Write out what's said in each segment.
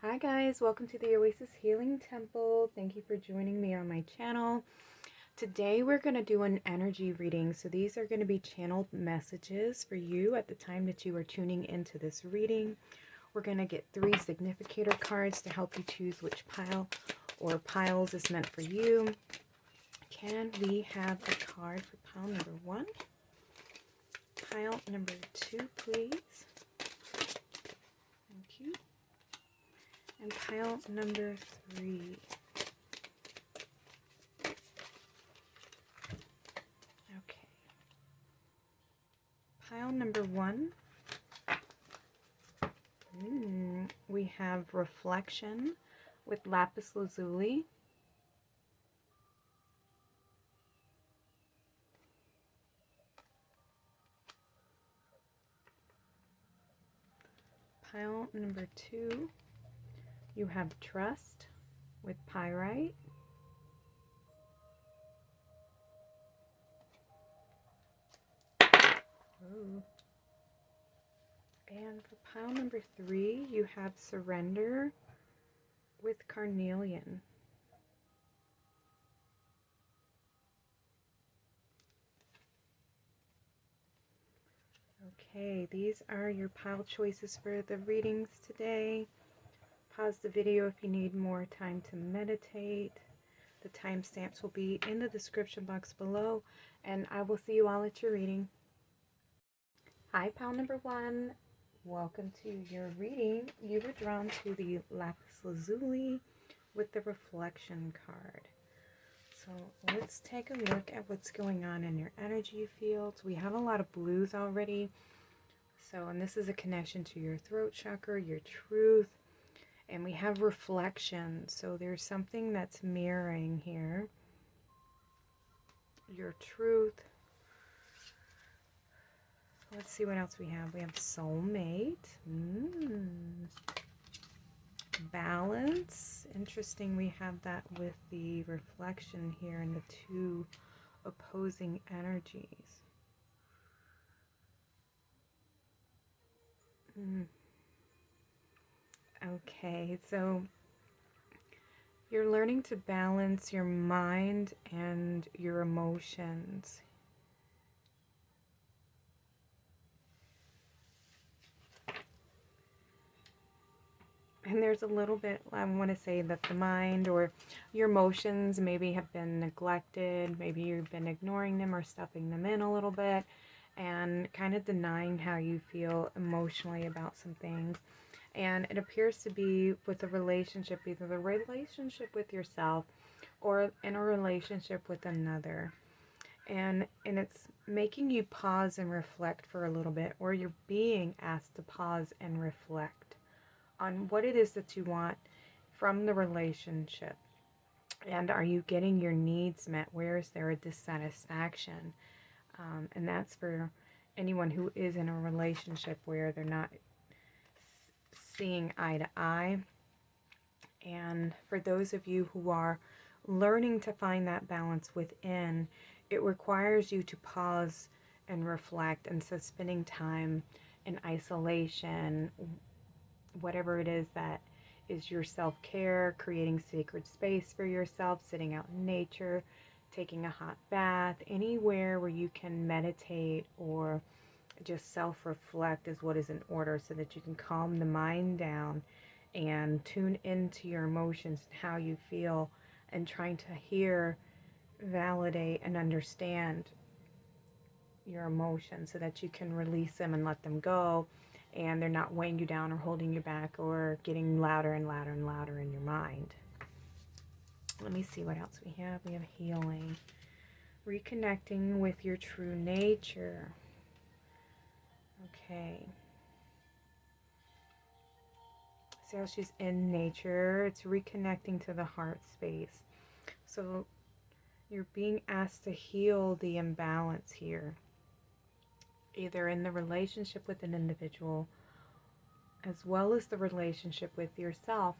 Hi guys, welcome to the Oasis Healing Temple. Thank you for joining me on my channel. Today we're going to do an energy reading. So these are going to be channeled messages for you at the time that you are tuning into this reading. We're going to get 3 significator cards to help you choose which pile or piles is meant for you. Can we have a card for pile number 1? Pile number 2, please. Thank you. And pile number 3. Okay. Pile number 1. We have Reflection with Lapis Lazuli. Pile number 2. You have Trust with Pyrite. Ooh. And for pile number 3, you have Surrender with Carnelian. Okay, these are your pile choices for the readings today. Pause the video if you need more time to meditate. The timestamps will be in the description box below, and I will see you all at your reading. Hi, pile number 1. Welcome to your reading. You were drawn to the Lapis Lazuli with the Reflection card. So let's take a look at what's going on in your energy fields. We have a lot of blues already. And this is a connection to your throat chakra, your truth. And we have reflection. So there's something that's mirroring here. Your truth. Let's see what else we have. We have soulmate. Balance. Interesting, we have that with the reflection here and the 2 opposing energies. Okay, so you're learning to balance your mind and your emotions. And there's a little bit, I want to say that the mind or your emotions maybe have been neglected. Maybe you've been ignoring them or stuffing them in a little bit and kind of denying how you feel emotionally about some things. And it appears to be with a relationship, either the relationship with yourself or in a relationship with another. And it's making you pause and reflect for a little bit, or you're being asked to pause and reflect on what it is that you want from the relationship. And are you getting your needs met? Where is there a dissatisfaction? And that's for anyone who is in a relationship where they're not seeing eye to eye. And for those of you who are learning to find that balance within, it requires you to pause and reflect. And so spending time in isolation, whatever it is that is your self-care, creating sacred space for yourself, sitting out in nature, taking a hot bath, anywhere where you can meditate or just self-reflect is what is in order, so that you can calm the mind down and tune into your emotions and how you feel, and trying to hear, validate, and understand your emotions so that you can release them and let them go, and they're not weighing you down or holding you back or getting louder and louder and louder in your mind. Let me see what else we have. We have healing, reconnecting with your true nature. Okay. See how she's in nature. It's reconnecting to the heart space. So you're being asked to heal the imbalance here, either in the relationship with an individual as well as the relationship with yourself.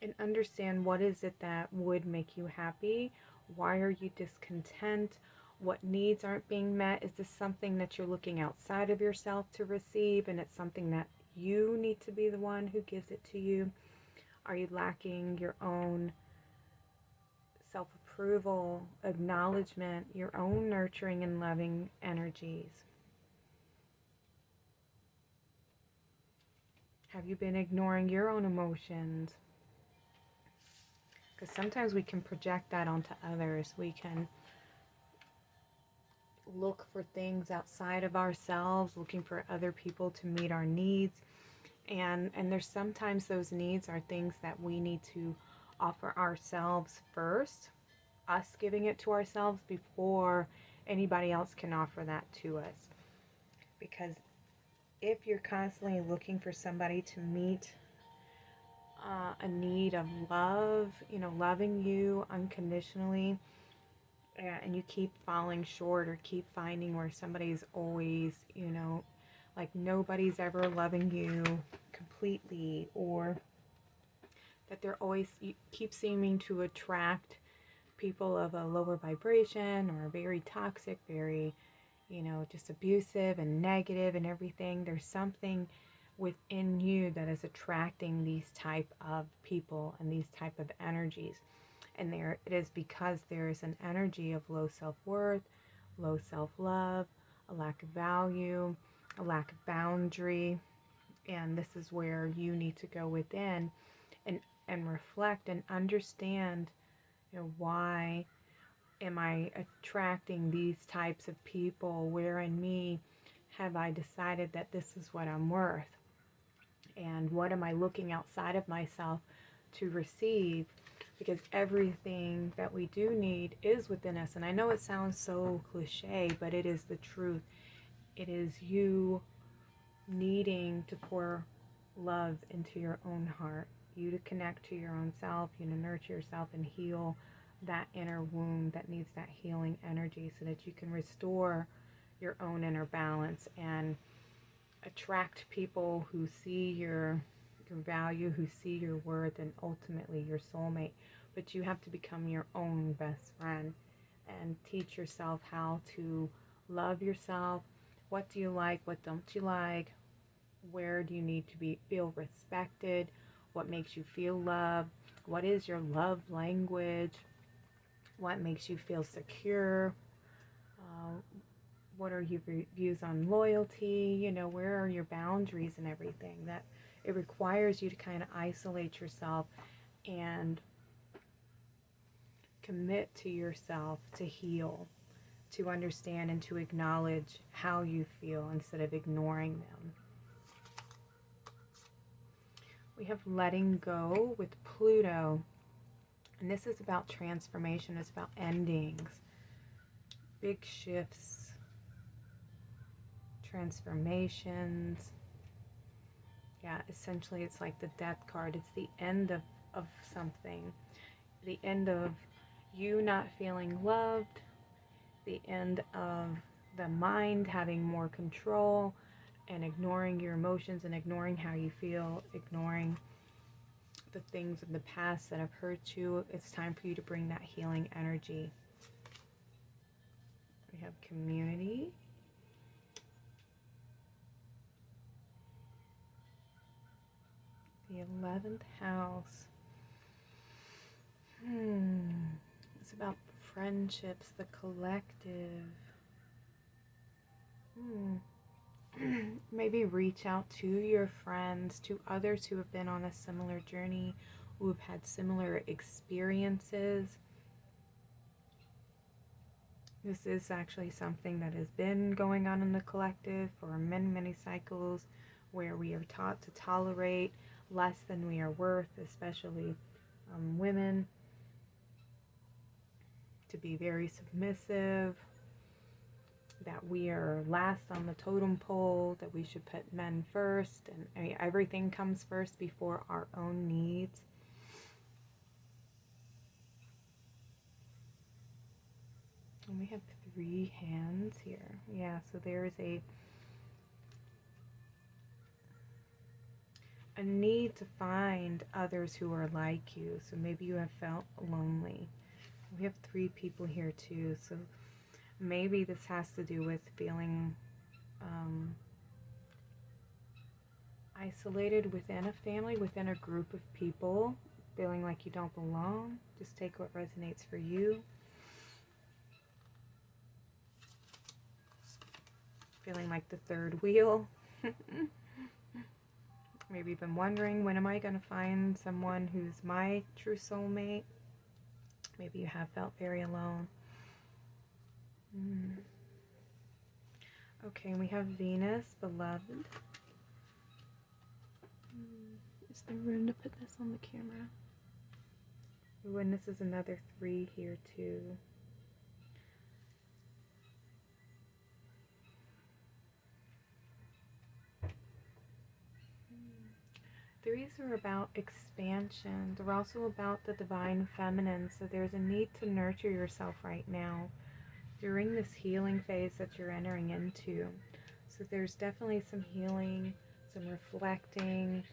And understand, what is it that would make you happy? Why are you discontent? What needs aren't being met? Is this something that you're looking outside of yourself to receive, and it's something that you need to be the one who gives it to you? Are you lacking your own self-approval, acknowledgement, your own nurturing and loving energies? Have you been ignoring your own emotions? Because sometimes we can project that onto others. We can look for things outside of ourselves, looking for other people to meet our needs. And there's sometimes those needs are things that we need to offer ourselves first, us giving it to ourselves before anybody else can offer that to us. Because if you're constantly looking for somebody to meet a need of love, loving you unconditionally, and you keep falling short or keep finding where somebody's always, like nobody's ever loving you completely, or that they're always, you keep seeming to attract people of a lower vibration or very toxic, very, just abusive and negative and everything. There's something within you that is attracting these type of people and these type of energies. And there it is because there is an energy of low self-worth, low self-love, a lack of value, a lack of boundary. And this is where you need to go within and reflect and understand, why am I attracting these types of people? Where in me have I decided that this is what I'm worth? And what am I looking outside of myself to receive? Because everything that we do need is within us. And I know it sounds so cliche, but it is the truth. It is you needing to pour love into your own heart, you to connect to your own self, you to nurture yourself and heal that inner wound that needs that healing energy so that you can restore your own inner balance and attract people who see your value, who see your worth, and ultimately your soulmate. But you have to become your own best friend and teach yourself how to love yourself. What do you like? What don't you like? Where do you need to feel respected? What makes you feel loved? What is your love language? What makes you feel secure? What are your views on loyalty? Where are your boundaries and everything? That it requires you to kind of isolate yourself and commit to yourself to heal, to understand and to acknowledge how you feel instead of ignoring them. We have letting go with Pluto. And this is about transformation. It's about endings, big shifts, transformations. Yeah, essentially it's like the death card. It's the end of something. The end of you not feeling loved. The end of the mind having more control and ignoring your emotions and ignoring how you feel, ignoring the things of the past that have hurt you. It's time for you to bring that healing energy. We have community. The 11th house. It's about friendships, the collective. Maybe reach out to your friends, to others who have been on a similar journey, who have had similar experiences. This is actually something that has been going on in the collective for many, many cycles, where we are taught to tolerate less than we are worth, especially women, to be very submissive, that we are last on the totem pole, that we should put men first, and everything comes first before our own needs. And we have 3 hands here. Yeah, so there is a need to find others who are like you. So maybe you have felt lonely. We have 3 people here too. So Maybe this has to do with feeling isolated within a family, within a group of people, feeling like you don't belong. Just take what resonates for you. Feeling like the third wheel. Maybe you've been wondering, when am I going to find someone who's my true soulmate? Maybe you have felt very alone. Okay, we have Venus, beloved. Is there room to put this on the camera? Ooh, and this is another 3 here too. Threes are about expansion. They're also about the divine feminine. So there's a need to nurture yourself right now during this healing phase that you're entering into. So there's definitely some healing, some reflecting,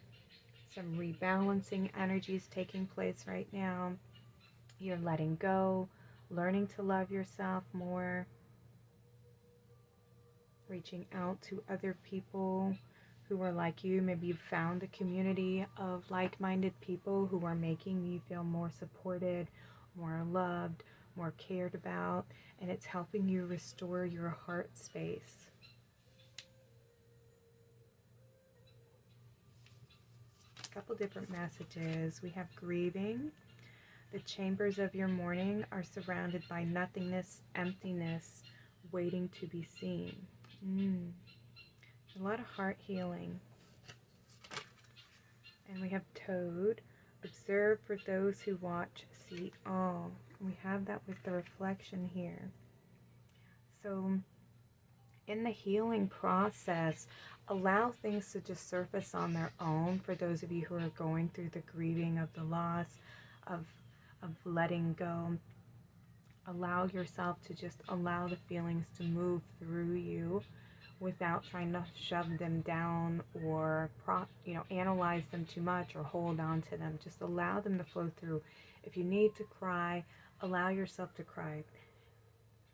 some rebalancing energies taking place right now. You're letting go, learning to love yourself more, reaching out to other people who are like you. Maybe you've found a community of like-minded people who are making you feel more supported, more loved, more cared about, and it's helping you restore your heart space. A couple different messages. We have grieving. The chambers of your morning are surrounded by nothingness, emptiness, waiting to be seen. A lot of heart healing. And we have Toad. Observe for those who watch, see all. We have that with the reflection here. So in the healing process, allow things to just surface on their own. For those of you who are going through the grieving of the loss, of letting go, allow yourself to just allow the feelings to move through you without trying to shove them down or analyze them too much or hold on to them. Just allow them to flow through. If you need to cry, allow yourself to cry.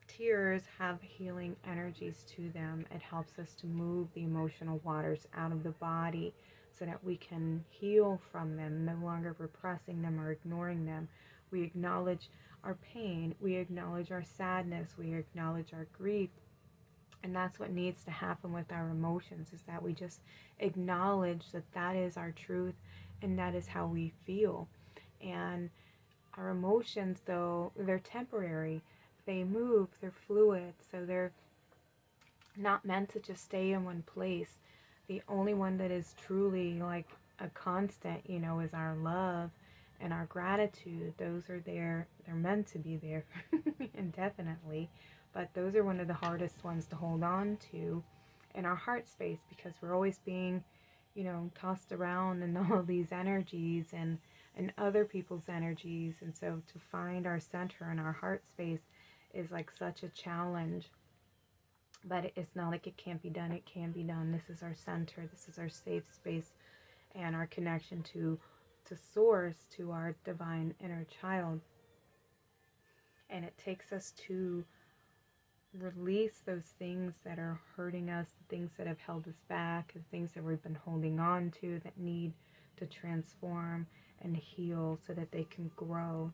Tears have healing energies to them. It helps us to move the emotional waters out of the body so that we can heal from them, no longer repressing them or ignoring them. We acknowledge our pain, we acknowledge our sadness, we acknowledge our grief. And that's what needs to happen with our emotions, is that we just acknowledge that that is our truth and that is how we feel. And our emotions, though, they're temporary. They move, they're fluid, so they're not meant to just stay in one place. The only one that is truly like a constant, is our love and our gratitude. Those are there, they're meant to be there indefinitely. But those are one of the hardest ones to hold on to in our heart space, because we're always being, tossed around in all of these energies and other people's energies. And so to find our center in our heart space is like such a challenge. But it's not like it can't be done. It can be done. This is our center. This is our safe space and our connection to source, to our divine inner child. And it takes us to release those things that are hurting us, the things that have held us back, the things that we've been holding on to that need to transform and heal so that they can grow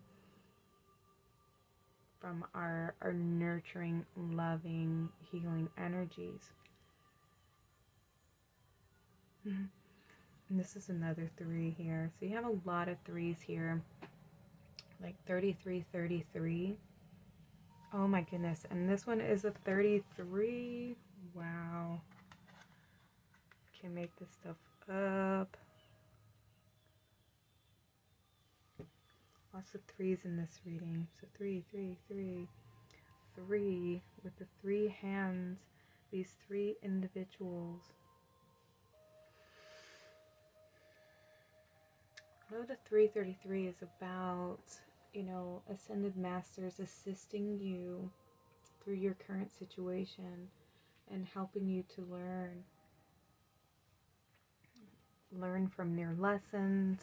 from our nurturing, loving, healing energies. And this is another 3 here. So you have a lot of 3s here, like 33, 33. Oh my goodness. And this one is a 33. Wow. Can't make this stuff up. Lots of 3s in this reading. So 3, 3, 3, 3 with the 3 hands. These 3 individuals. I know the 333 is about, ascended masters assisting you through your current situation and helping you to learn from their lessons.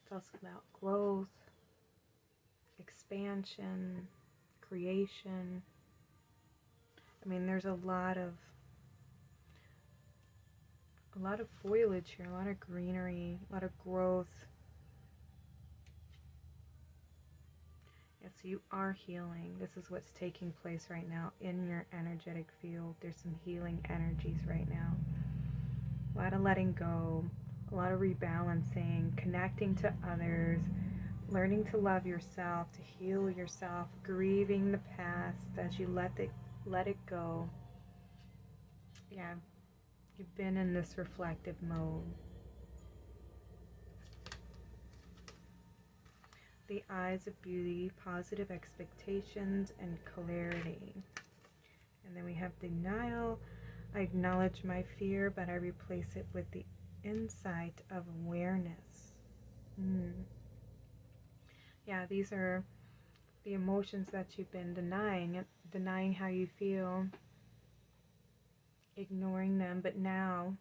It's also about growth, expansion, creation. I mean, there's a lot of foliage here, a lot of greenery, a lot of growth. Yeah, so you are healing. This is what's taking place right now in your energetic field. There's some healing energies right now. A lot of letting go, a lot of rebalancing, connecting to others, learning to love yourself, to heal yourself, grieving the past as you let it go. Yeah, you've been in this reflective mode. The eyes of beauty, positive expectations, and clarity. And then we have denial. I acknowledge my fear, but I replace it with the insight of awareness. Yeah, these are the emotions that you've been denying how you feel, ignoring them. But now,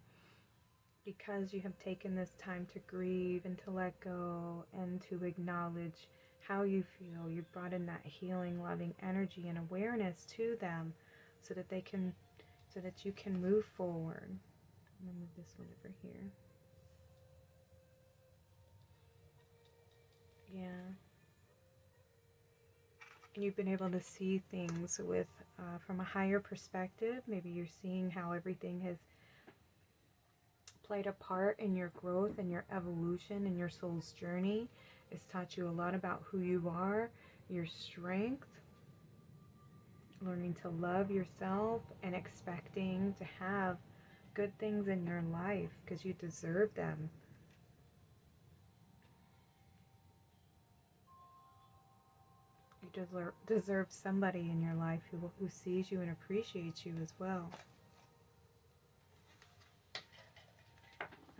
because you have taken this time to grieve and to let go and to acknowledge how you feel, you brought in that healing, loving energy and awareness to them so that you can move forward. I'm going to move this one over here. Yeah. And you've been able to see things with from a higher perspective. Maybe you're seeing how everything has played a part in your growth and your evolution and your soul's journey. It's taught you a lot about who you are, your strength, learning to love yourself, and expecting to have good things in your life because you deserve them. You deserve somebody in your life who sees you and appreciates you as well.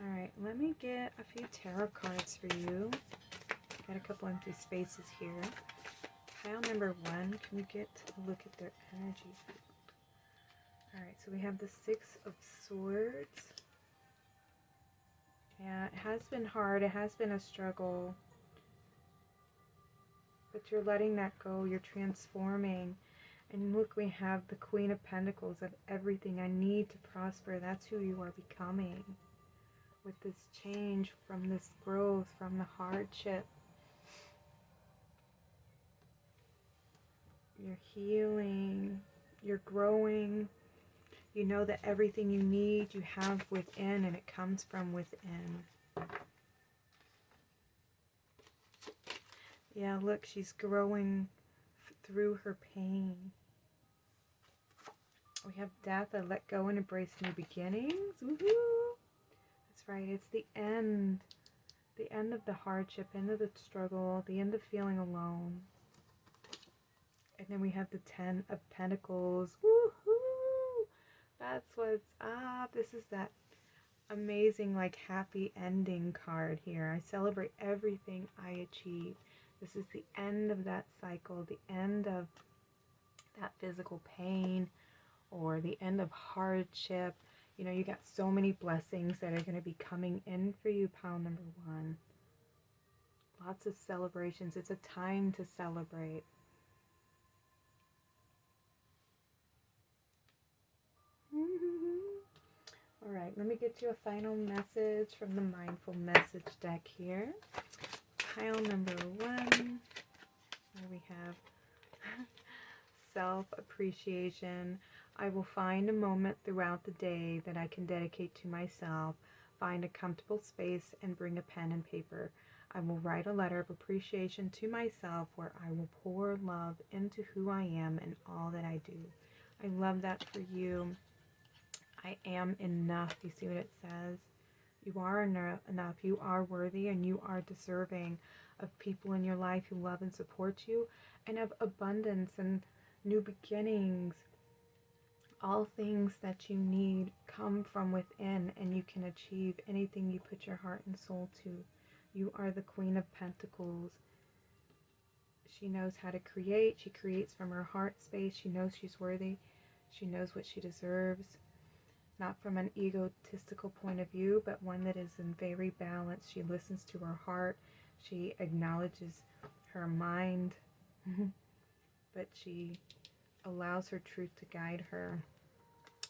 Alright, let me get a few tarot cards for you. Got a couple empty spaces here. Pile number 1, can we get a look at their energy field? Alright, so we have the 6 of Swords. Yeah, it has been hard, it has been a struggle. But you're letting that go, you're transforming. And look, we have the Queen of Pentacles of everything I need to prosper. That's who you are becoming. With this change, from this growth, from the hardship. You're healing, you're growing. You know that everything you need, you have within, and it comes from within. Yeah, look, she's growing through her pain. We have death. I let go and embrace new beginnings. Woohoo! That's right. It's the end. The end of the hardship, end of the struggle, the end of feeling alone. And then we have the 10 of Pentacles. Woohoo! That's what's up. This is that amazing, like, happy ending card here. I celebrate everything I achieved. This is the end of that cycle, the end of that physical pain, or the end of hardship. You know, you got so many blessings that are going to be coming in for you, pile number 1. Lots of celebrations. It's a time to celebrate. All right, let me get you a final message from the Mindful Message deck here. Pile number 1, where we have self-appreciation. I will find a moment throughout the day that I can dedicate to myself, find a comfortable space, and bring a pen and paper. I will write a letter of appreciation to myself where I will pour love into who I am and all that I do. I love that for you. I am enough. You see what it says? You are enough. You are worthy, and you are deserving of people in your life who love and support you, and of abundance and new beginnings. All things that you need come from within, and you can achieve anything you put your heart and soul to. You are the Queen of Pentacles. She knows how to create. She creates from her heart space. She knows she's worthy. She knows what she deserves. Not from an egotistical point of view, but one that is in very balanced. She listens to her heart. She acknowledges her mind. But she allows her truth to guide her.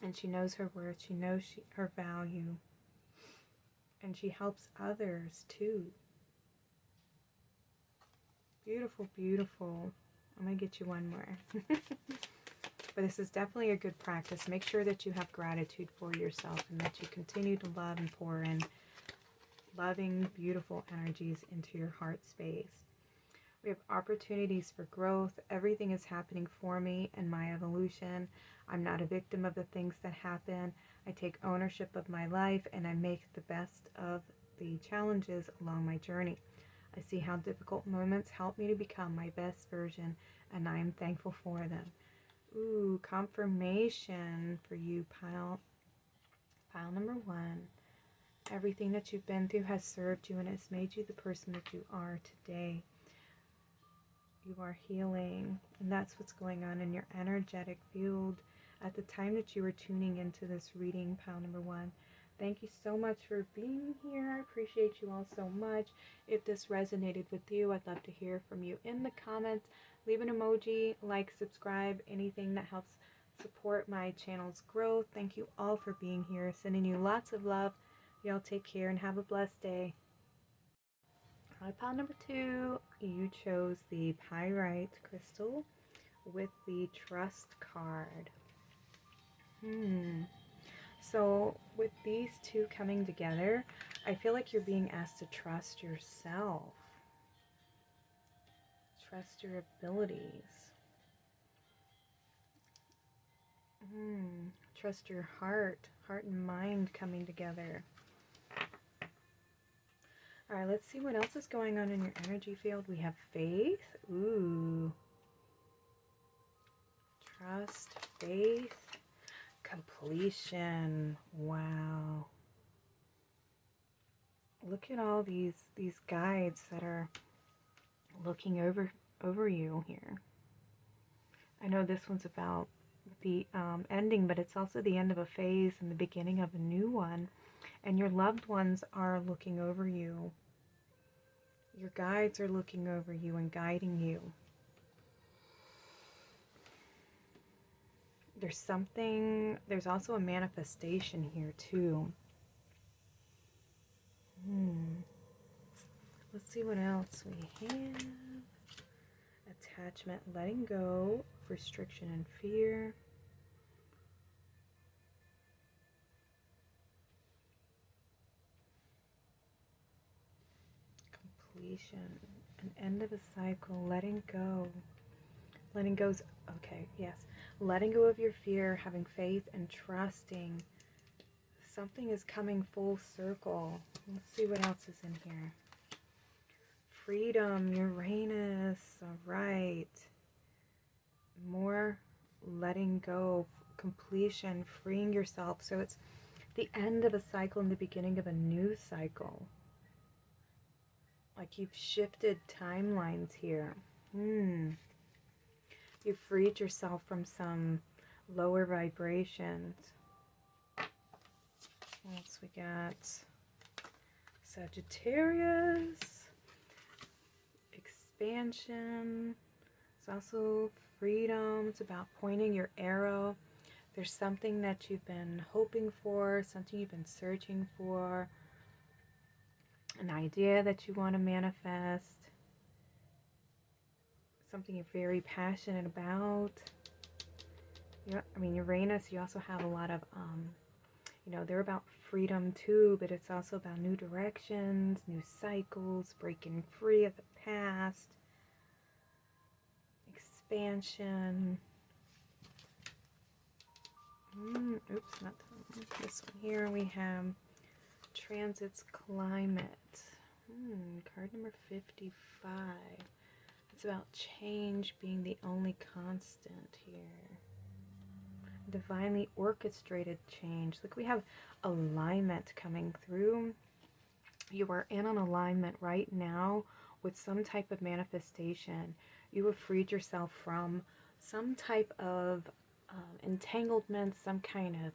And she knows her worth. She knows her value. And she helps others too. Beautiful, beautiful. I'm going to get you one more. But this is definitely a good practice. Make sure that you have gratitude for yourself and that you continue to love and pour in loving, beautiful energies into your heart space. We have opportunities for growth. Everything is happening for me and my evolution. I'm not a victim of the things that happen. I take ownership of my life and I make the best of the challenges along my journey. I see how difficult moments help me to become my best version, and I am thankful for them. Ooh, confirmation for you, pile number 1. Everything that you've been through has served you and has made you the person that you are today. You are healing, and that's what's going on in your energetic field at the time that you were tuning into this reading, pile number 1. Thank you so much for being here. I appreciate you all so much. If this resonated with you, I'd love to hear from you in the comments. Leave an emoji, like, subscribe, anything that helps support my channel's growth. Thank you all for being here. Sending you lots of love. Y'all take care and have a blessed day. Pile number 2, you chose the Pyrite crystal with the Trust card. So with these two coming together, I feel like you're being asked to trust yourself. Trust your abilities. Trust your heart and mind coming together. All right, let's see what else is going on in your energy field. We have faith. Ooh. Trust, faith, completion. Wow. Look at all these guides that are looking over you here. I know this one's about the ending, but it's also the end of a phase and the beginning of a new one. And your loved ones are looking over you. Your guides are looking over you and guiding you. There's also a manifestation here too. Let's see what else we have. Attachment, letting go, restriction and fear. Completion, an end of a cycle, letting go. Letting go's, okay, yes. Letting go of your fear, having faith and trusting. Something is coming full circle. Let's see what else is in here. Freedom, Uranus, all right. More letting go, completion, freeing yourself. So it's the end of a cycle and the beginning of a new cycle. Like you've shifted timelines here. You've freed yourself from some lower vibrations. What else we got? Sagittarius. Expansion. It's also freedom. It's about pointing your arrow. There's something that you've been hoping for, something you've been searching for, an idea that you want to manifest, something you're very passionate about. Yeah, I mean, Uranus, you also have a lot of, they're about freedom too, but it's also about new directions, new cycles, breaking free of the past, expansion. Oops, not this one here. We have transits, climate. Card number 55. It's about change being the only constant here. Divinely orchestrated change. Look, we have alignment coming through. You are in an alignment right now with some type of manifestation. You have freed yourself from some type of entanglement, some kind of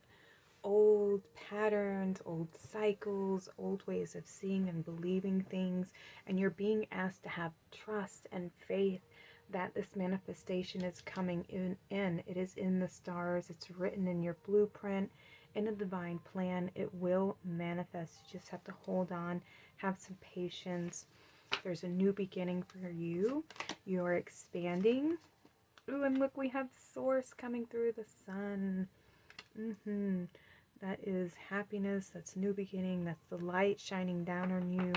old patterns, old cycles, old ways of seeing and believing things, and you're being asked to have trust and faith that this manifestation is coming in. It is in the stars. It's written in your blueprint, in a divine plan. It will manifest. You just have to hold on, have some patience. There's a new beginning for you. You're expanding. Ooh, and look, we have source coming through the sun. That is happiness. That's new beginning. That's the light shining down on you.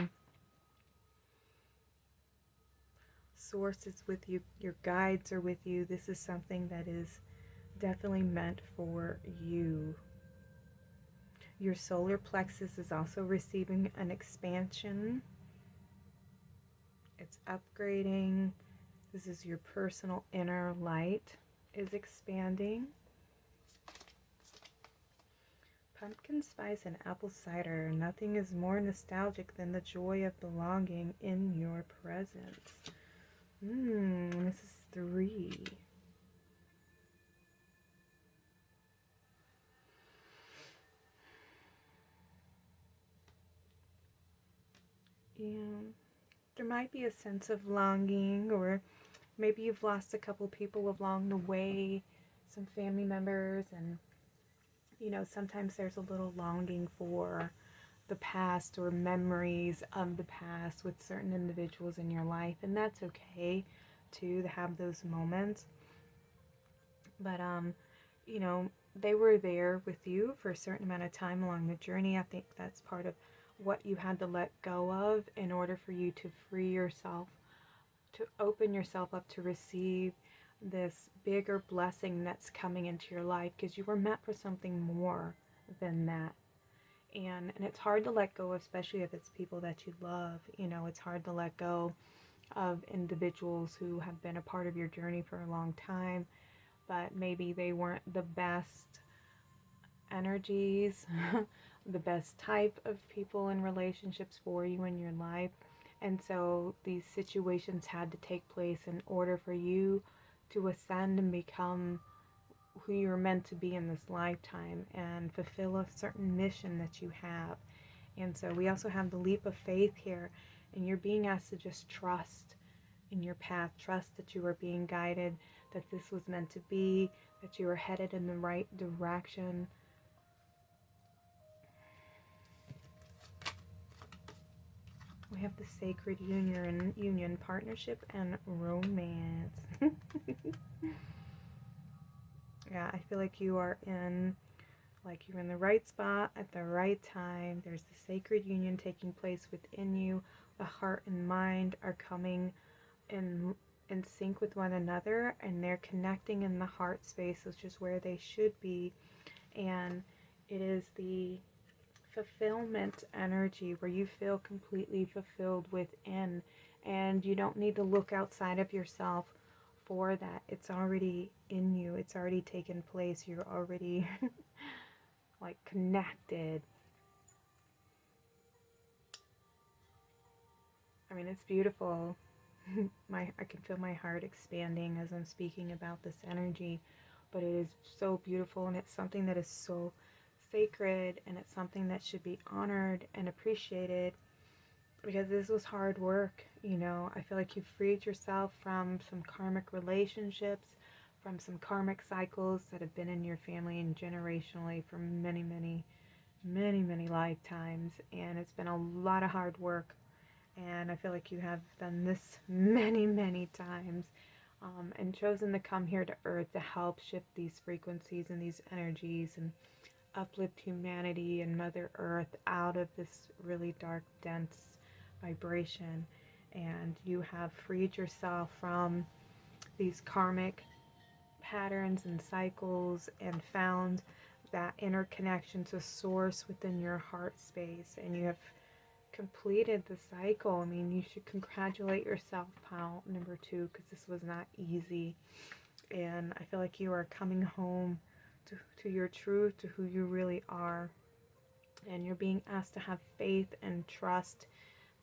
Source is with you. Your guides are with you. This is something that is definitely meant for you. Your solar plexus is also receiving an expansion. It's upgrading. This is your personal inner light is expanding. Pumpkin spice and apple cider. Nothing is more nostalgic than the joy of belonging in your presence. This is 3. And there might be a sense of longing, or maybe you've lost a couple people along the way, some family members, and sometimes there's a little longing for the past or memories of the past with certain individuals in your life, and that's okay to have those moments. But they were there with you for a certain amount of time along the journey. I think that's part of what you had to let go of in order for you to free yourself, to open yourself up to receive this bigger blessing that's coming into your life, because you were meant for something more than that. And it's hard to let go, especially if it's people that you love. It's hard to let go of individuals who have been a part of your journey for a long time, but maybe they weren't the best energies, the best type of people and relationships for you in your life. And so these situations had to take place in order for you to ascend and become who you're meant to be in this lifetime and fulfill a certain mission that you have. And so we also have the leap of faith here, and you're being asked to just trust in your path, trust that you are being guided, that this was meant to be, that you are headed in the right direction. We have the sacred union, partnership, and romance. Yeah, I feel like you're in the right spot at the right time. There's the sacred union taking place within you. The heart and mind are coming in sync with one another, and they're connecting in the heart space, which is where they should be. And it is the fulfillment energy where you feel completely fulfilled within, and you don't need to look outside of yourself for that. It's already in you. It's already taken place. You're already connected. I mean, it's beautiful. I can feel my heart expanding as I'm speaking about this energy, but it is so beautiful, and it's something that is so sacred, and it's something that should be honored and appreciated, because this was hard work. I feel like you freed yourself from some karmic relationships, from some karmic cycles that have been in your family and generationally for many, many, many, many lifetimes, and it's been a lot of hard work. And I feel like you have done this many, many times, and chosen to come here to Earth to help shift these frequencies and these energies and uplift humanity and Mother Earth out of this really dark, dense vibration. And you have freed yourself from these karmic patterns and cycles and found that interconnection to source within your heart space, and you have completed the cycle. I mean, you should congratulate yourself, pal number 2, because this was not easy. And I feel like you are coming home to your truth, to who you really are. And you're being asked to have faith and trust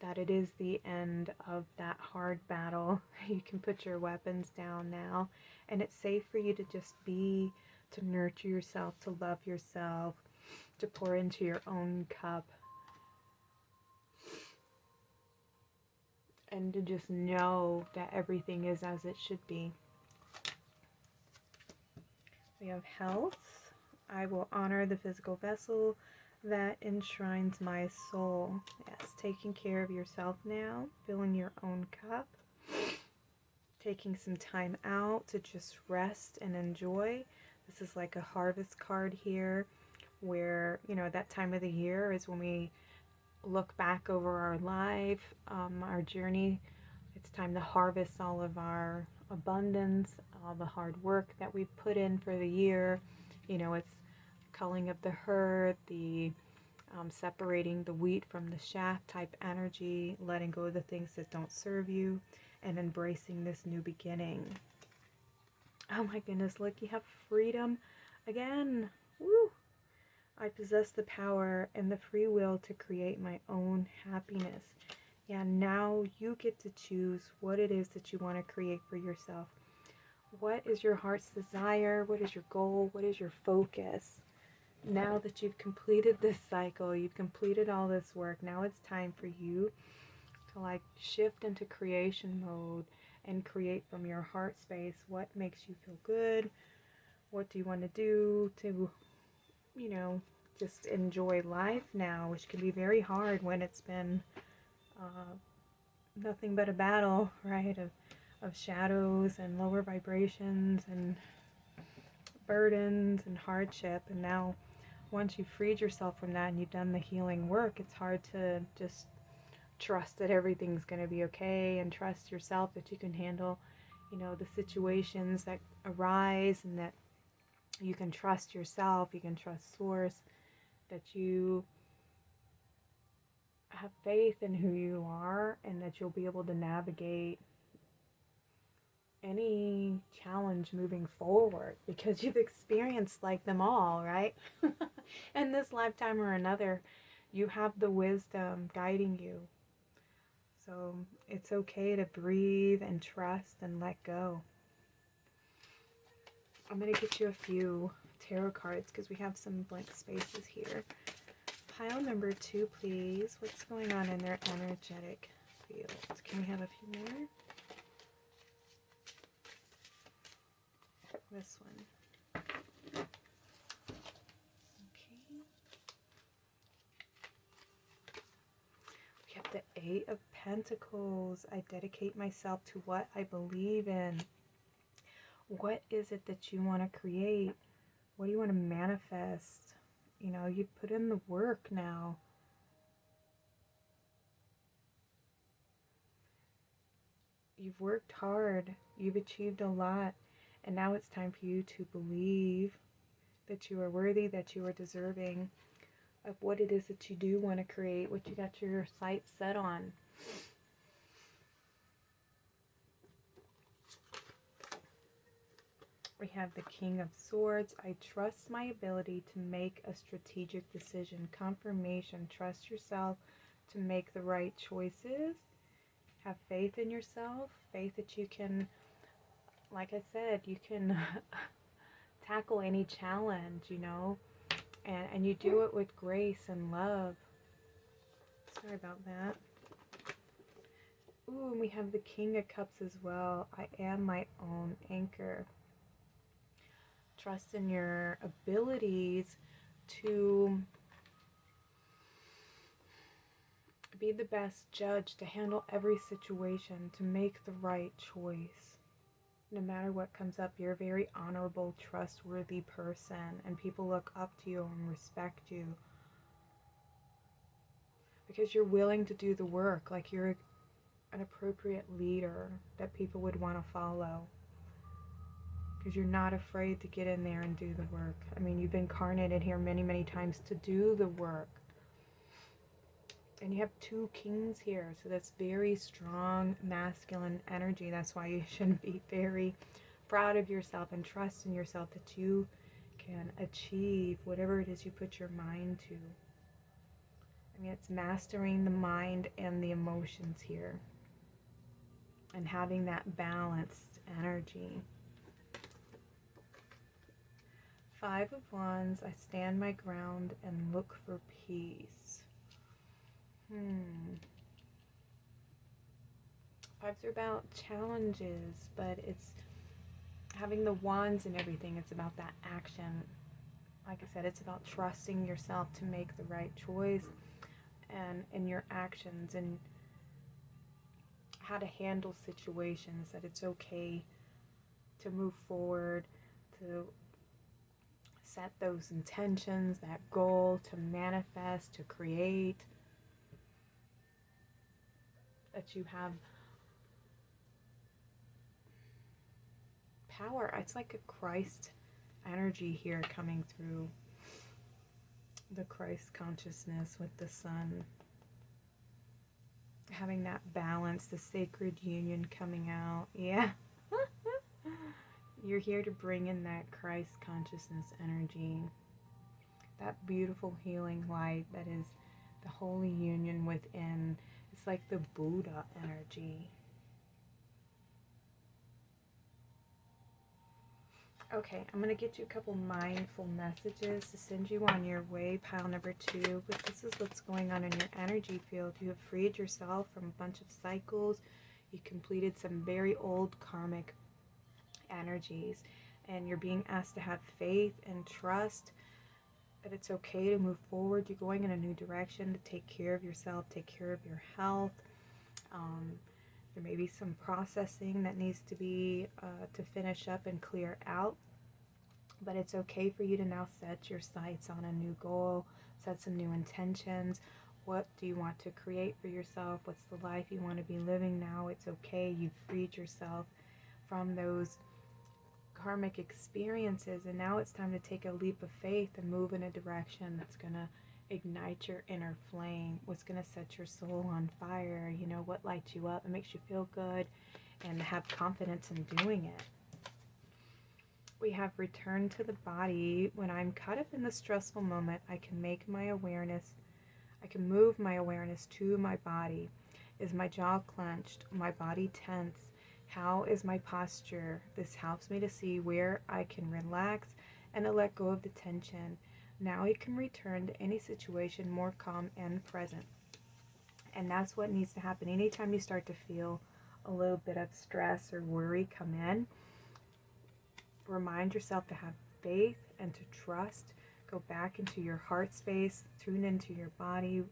that it is the end of that hard battle. You can put your weapons down now, and it's safe for you to just be, to nurture yourself, to love yourself, to pour into your own cup, and and to just know that everything is as it should be. We have health. I will honor the physical vessel that enshrines my soul. Yes, taking care of yourself now, filling your own cup, taking some time out to just rest and enjoy. This is like a harvest card here where, you know, that time of the year is when we look back over our life, our journey. It's time to harvest all of our abundance, all the hard work that we've put in for the year. You know, it's culling of the herd, the separating the wheat from the chaff type energy, letting go of the things that don't serve you, and embracing this new beginning. Oh my goodness, look, you have freedom again. Woo! I possess the power and the free will to create my own happiness. Yeah, now you get to choose what it is that you want to create for yourself. What is your heart's desire? What is your goal? What is your focus? Now that you've completed this cycle, you've completed all this work, now it's time for you to like shift into creation mode and create from your heart space what makes you feel good. What do you want to do to, you know, just enjoy life now, which can be very hard when it's been nothing but a battle, right, of shadows and lower vibrations and burdens and hardship. And now once you've freed yourself from that and you've done the healing work, it's hard to just trust that everything's going to be okay, and trust yourself that you can handle, you know, the situations that arise, and that you can trust yourself, you can trust source, that you have faith in who you are, and that you'll be able to navigate any challenge moving forward, because you've experienced like them all, right? In this lifetime or another, you have the wisdom guiding you. So it's okay to breathe and trust and let go. I'm going to get you a few tarot cards because we have some blank spaces here. Pile number 2, please. What's going on in their energetic field? Can we have a few more? This one. Okay. We have the 8 of Pentacles. I dedicate myself to what I believe in. What is it that you want to create? What do you want to manifest? You know, you put in the work now. You've worked hard. You've achieved a lot. And now it's time for you to believe that you are worthy, that you are deserving of what it is that you do want to create, what you got your sights set on. We have the King of Swords. I trust my ability to make a strategic decision. Confirmation. Trust yourself to make the right choices. Have faith in yourself. Faith that you can, like I said, you can tackle any challenge, you know. And you do it with grace and love. Sorry about that. Ooh, and we have the King of Cups as well. I am my own anchor. Trust in your abilities to be the best judge, to handle every situation, to make the right choice. No matter what comes up, you're a very honorable, trustworthy person, and people look up to you and respect you because you're willing to do the work. Like, you're an appropriate leader that people would want to follow, because you're not afraid to get in there and do the work. I mean, you've been incarnated here many, many times to do the work. And you have 2 kings here, so that's very strong masculine energy. That's why you should be very proud of yourself and trust in yourself that you can achieve whatever it is you put your mind to. I mean, it's mastering the mind and the emotions here, and having that balanced energy. 5 of Wands. I stand my ground and look for peace. Fives are about challenges, but it's having the wands and everything. It's about that action. Like I said, it's about trusting yourself to make the right choice and in your actions and how to handle situations, that it's okay to move forward, to set those intentions, that goal, to manifest, to create, that you have power. It's like a Christ energy here coming through, the Christ consciousness with the sun. Having that balance, the sacred union coming out. Yeah. You're here to bring in that Christ consciousness energy, that beautiful healing light that is the holy union within. It's like the Buddha energy. Okay, I'm going to get you a couple mindful messages to send you on your way, pile number 2. But this is what's going on in your energy field. You have freed yourself from a bunch of cycles. You completed some very old karmic energies. And you're being asked to have faith and trust that it's okay to move forward. You're going in a new direction to take care of yourself, take care of your health. There may be some processing that needs to be to finish up and clear out, but it's okay for you to now set your sights on a new goal, set some new intentions. What do you want to create for yourself? What's the life you want to be living now? It's okay. You've freed yourself from those karmic experiences, and now it's time to take a leap of faith and move in a direction that's going to ignite your inner flame, what's going to set your soul on fire, you know, what lights you up and makes you feel good and have confidence in doing it. We have returned to the body. When I'm caught up in the stressful moment, I can move my awareness to my body. Is my jaw clenched? My body tense? How is my posture? This helps me to see where I can relax and to let go of the tension. Now I can return to any situation more calm and present. And that's what needs to happen. Anytime you start to feel a little bit of stress or worry come in, remind yourself to have faith and to trust. Go back into your heart space, tune into your body.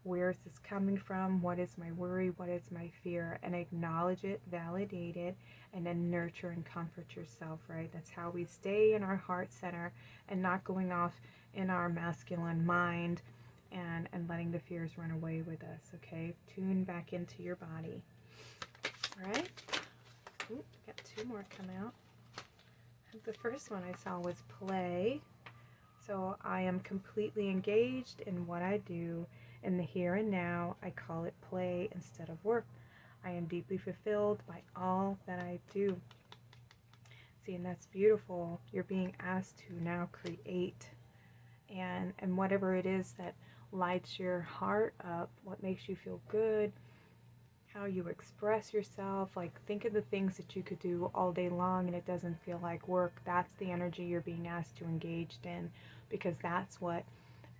Where is this coming from? What is my worry? What is my fear? And acknowledge it, validate it, and then nurture and comfort yourself, right? That's how we stay in our heart center and not going off in our masculine mind and letting the fears run away with us, okay? Tune back into your body. All right? Ooh, got 2 more come out. The first one I saw was play. So I am completely engaged in what I do. In the here and now, I call it play instead of work. I am deeply fulfilled by all that I do. See, and that's beautiful. You're being asked to now create. And whatever it is that lights your heart up, what makes you feel good, how you express yourself. Like, think of the things that you could do all day long and it doesn't feel like work. That's the energy you're being asked to engage in, because that's what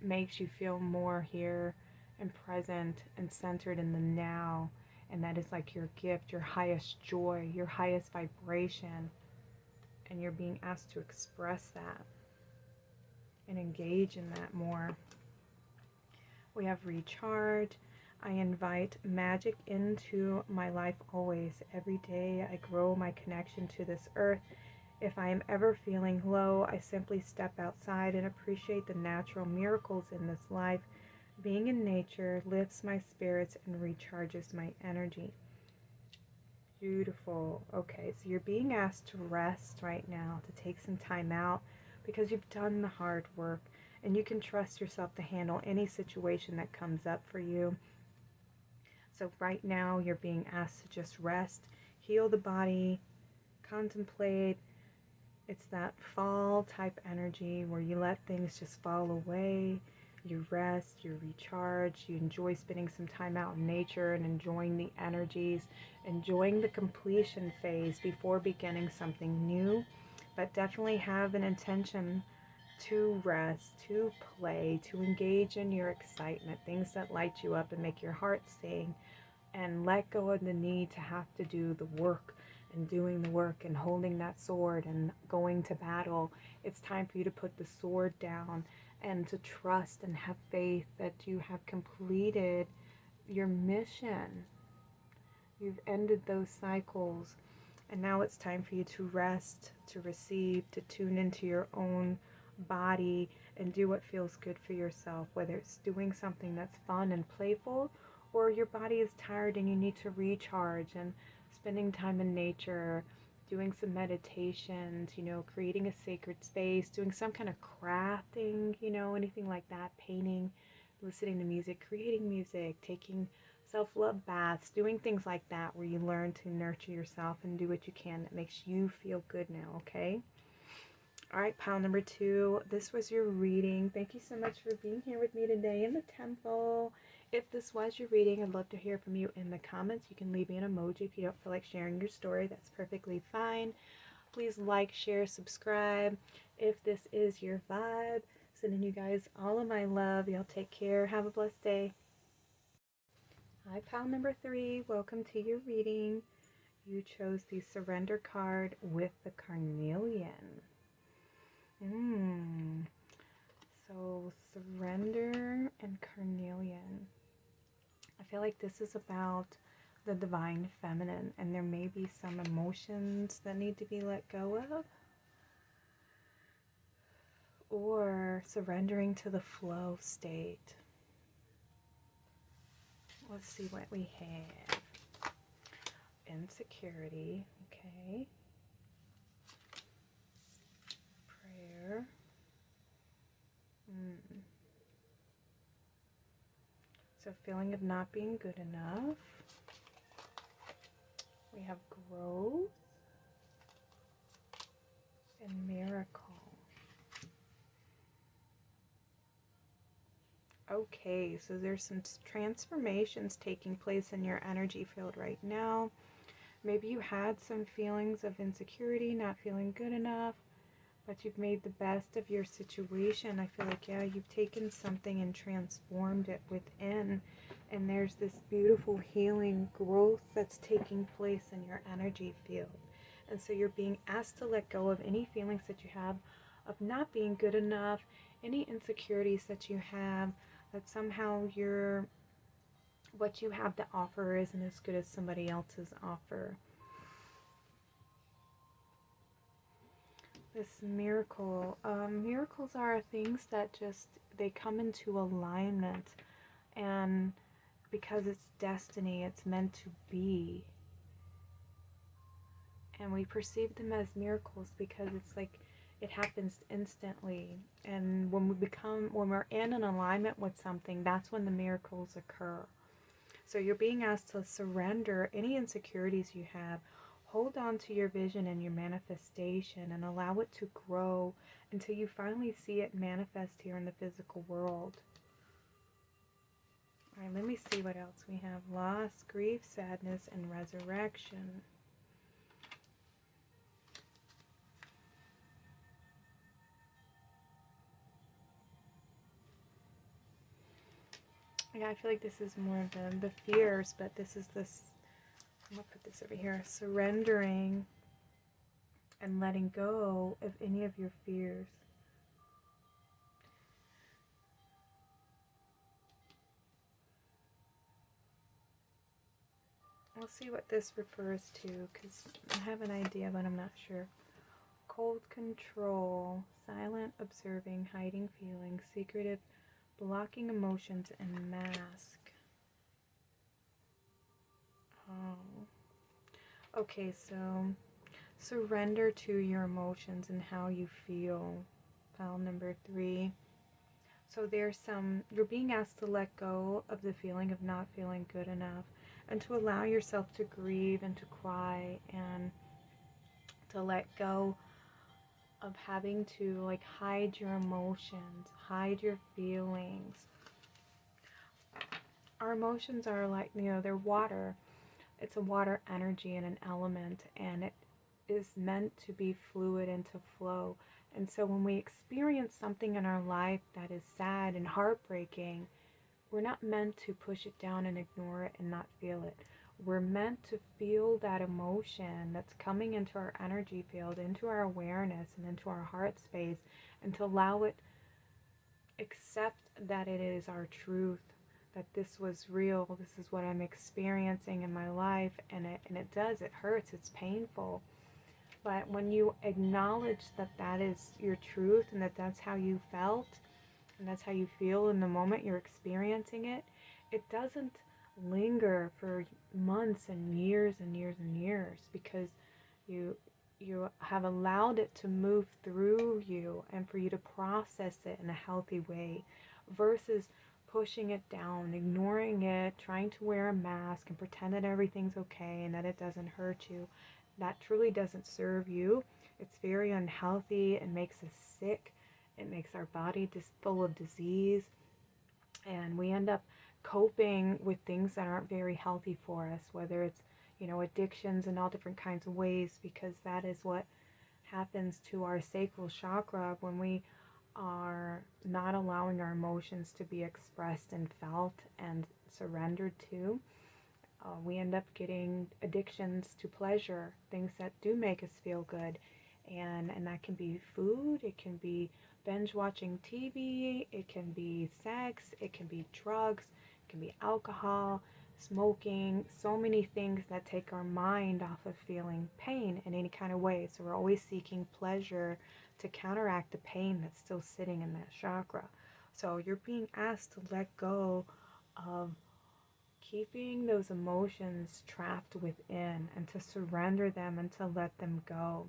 makes you feel more here and present and centered in the now. And that is like your gift, your highest joy, your highest vibration. And you're being asked to express that and engage in that more. We have recharge. I invite magic into my life always. Every day I grow my connection to this earth. If I am ever feeling low, I simply step outside and appreciate the natural miracles in this life. Being in nature lifts my spirits and recharges my energy. Beautiful. Okay, so you're being asked to rest right now, to take some time out, because you've done the hard work and you can trust yourself to handle any situation that comes up for you. So right now you're being asked to just rest, heal the body, contemplate. It's that fall type energy where you let things just fall away. You rest, you recharge, you enjoy spending some time out in nature and enjoying the energies, enjoying the completion phase before beginning something new. But definitely have an intention to rest, to play, to engage in your excitement, things that light you up and make your heart sing. and let go of the need to have to do the work and doing the work and holding that sword and going to battle. It's time for you to put the sword down and to trust and have faith that you have completed your mission. You've ended those cycles, and now it's time for you to rest, to receive, to tune into your own body and do what feels good for yourself, whether it's doing something that's fun and playful, or your body is tired and you need to recharge, and spending time in nature, doing some meditations, creating a sacred space, doing some kind of crafting, anything like that, painting, listening to music, creating music, taking self-love baths, doing things like that where you learn to nurture yourself and do what you can that makes you feel good now, okay? All right, pile number 2, this was your reading. Thank you so much for being here with me today in the temple. If this was your reading, I'd love to hear from you in the comments. You can leave me an emoji if you don't feel like sharing your story. That's perfectly fine. Please like, share, subscribe if this is your vibe. Sending you guys all of my love. Y'all take care. Have a blessed day. Hi, pile number 3. Welcome to your reading. You chose the surrender card with the Carnelian. So surrender and Carnelian. I feel like this is about the divine feminine, and there may be some emotions that need to be let go of, or surrendering to the flow state. Let's see what we have. Insecurity, okay. Prayer. So feeling of not being good enough. We have growth and miracle. Okay, so there's some transformations taking place in your energy field right now. Maybe you had some feelings of insecurity, not feeling good enough, but you've made the best of your situation. I feel like, yeah, you've taken something and transformed it within, and there's this beautiful healing growth that's taking place in your energy field. And so you're being asked to let go of any feelings that you have of not being good enough, any insecurities that you have, that somehow what you have to offer isn't as good as somebody else's offer. This miracle. Miracles are things that they come into alignment, and because it's destiny, it's meant to be. And we perceive them as miracles because it's like it happens instantly. And when we're in an alignment with something, that's when the miracles occur. So you're being asked to surrender any insecurities you have. Hold on to your vision and your manifestation and allow it to grow until you finally see it manifest here in the physical world. All right, let me see what else we have. Loss, grief, sadness, and resurrection. Yeah, I feel like this is more of the fears, but this is this. I'm going to put this over here. Surrendering and letting go of any of your fears. We'll see what this refers to, because I have an idea, but I'm not sure. Cold control, silent observing, hiding feelings, secretive, blocking emotions, and mask. Oh. Okay, so surrender to your emotions and how you feel. Pile number 3. So you're being asked to let go of the feeling of not feeling good enough and to allow yourself to grieve and to cry and to let go of having to hide your emotions, hide your feelings. Our emotions are they're water. It's a water energy and an element, and it is meant to be fluid and to flow. And so when we experience something in our life that is sad and heartbreaking, we're not meant to push it down and ignore it and not feel it. We're meant to feel that emotion that's coming into our energy field, into our awareness, and into our heart space, and to allow it, accept that it is our truth, that this was real, this is what I'm experiencing in my life, and it does, it hurts, it's painful. But when you acknowledge that that is your truth and that that's how you felt and that's how you feel in the moment you're experiencing it, it doesn't linger for months and years and years and years, because you have allowed it to move through you and for you to process it in a healthy way, versus pushing it down, ignoring it, trying to wear a mask and pretend that everything's okay and that it doesn't hurt you. That truly doesn't serve you. It's very unhealthy. It makes us sick. It makes our body just full of disease. And we end up coping with things that aren't very healthy for us, whether it's, addictions in all different kinds of ways, because that is what happens to our sacral chakra when we are not allowing our emotions to be expressed and felt and surrendered to. We end up getting addictions to pleasure, things that do make us feel good. And that can be food, it can be binge watching TV, it can be sex, it can be drugs, it can be alcohol, smoking, so many things that take our mind off of feeling pain in any kind of way. So we're always seeking pleasure to counteract the pain that's still sitting in that chakra. So you're being asked to let go of keeping those emotions trapped within and to surrender them and to let them go.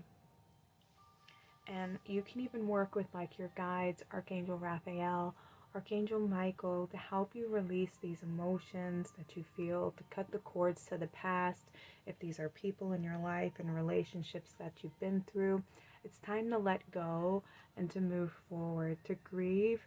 And you can even work with like your guides, Archangel Raphael, Archangel Michael, to help you release these emotions that you feel, to cut the cords to the past. If these are people in your life and relationships that you've been through, it's time to let go and to move forward, to grieve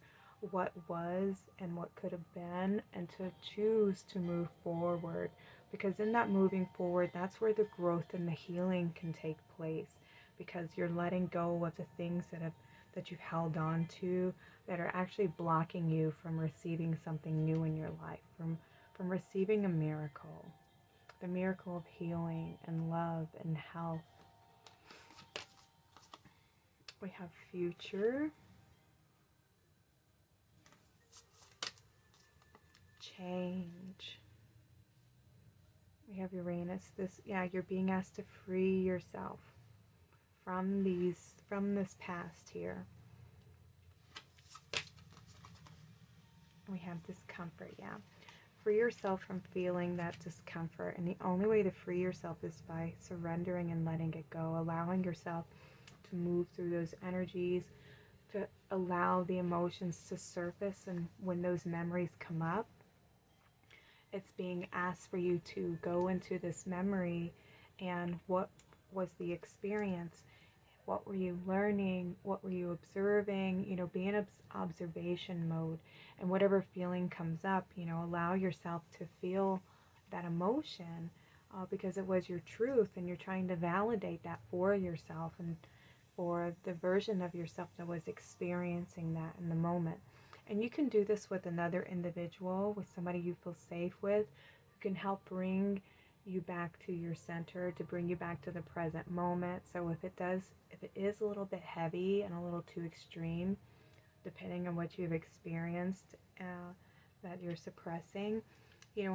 what was and what could have been, and to choose to move forward. Because in that moving forward, that's where the growth and the healing can take place, because you're letting go of the things that you've held on to that are actually blocking you from receiving something new in your life, from receiving a miracle, the miracle of healing and love and health. We have future, change. We have Uranus. You're being asked to free yourself from this past here. We have discomfort, Free yourself from feeling that discomfort. And the only way to free yourself is by surrendering and letting it go, allowing yourself to move through those energies, to allow the emotions to surface. And when those memories come up, it's being asked for you to go into this memory and what was the experience? What were you learning? What were you observing? Be in observation mode. And whatever feeling comes up, allow yourself to feel that emotion, because it was your truth, and you're trying to validate that for yourself and for the version of yourself that was experiencing that in the moment. And you can do this with another individual, with somebody you feel safe with, who can help bring you back to your center, to bring you back to the present moment. So if it is a little bit heavy and a little too extreme, depending on what you've experienced, that you're suppressing,